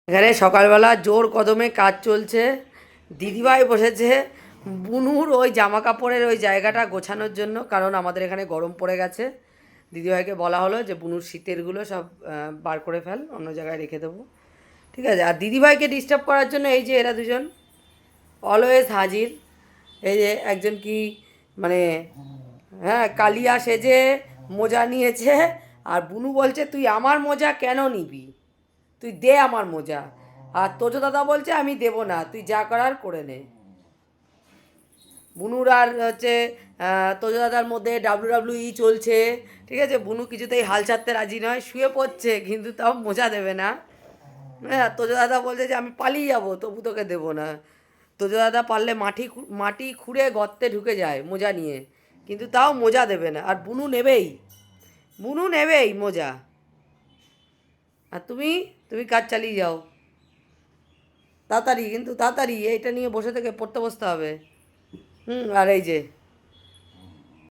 এখানে সকালবেলা জোর কদমে কাজ চলছে। দিদিভাই বসেছে বুনুর ওই জামা কাপড়ের ওই জায়গাটা গোছানোর জন্য, কারণ আমাদের এখানে গরম পড়ে গেছে। দিদিভাইকে বলা হলো যে বুনুর শীতেরগুলো সব বার করে ফেল, অন্য জায়গায় রেখে দেবো। ঠিক আছে, আর দিদিভাইকে ডিস্টার্ব করার জন্য এই যে এরা দুজন অলওয়েজ হাজির। এই যে একজন কি মানে, হ্যাঁ, কালিয়া সেজে মোজা নিয়েছে, আর বুনু বলছে তুই আমার মোজা কেন নিবি, তুই দে আমার মোজা। আর তোজো দাদা বলছে আমি দেব না, তুই যা করার করে নে। বুনুর আর হচ্ছে তোজো দাদার মধ্যে ডাব্লিউ চলছে। ঠিক আছে, বুনু কিছুতেই হাল ছাড়তে রাজি নয়, শুয়ে পড়ছে কিন্তু তাও মোজা দেবে না। হ্যাঁ, তোজো দাদা বলছে যে আমি পালিয়ে যাবো, তবু তোকে দেবো না। তোজো দাদা পারলে মাটি খুঁড়ে গর্তে ঢুকে যায় মোজা নিয়ে, কিন্তু তাও মোজা দেবে না। আর বুনু নেবেই, বুনু নেবেই মোজা। আর তুমি তুমি কাজ চালিয়ে যাও তাড়াতাড়ি, কিন্তু তাড়াতাড়ি এইটা নিয়ে বসে থেকে পড়তে বসতে হবে। আর এই যে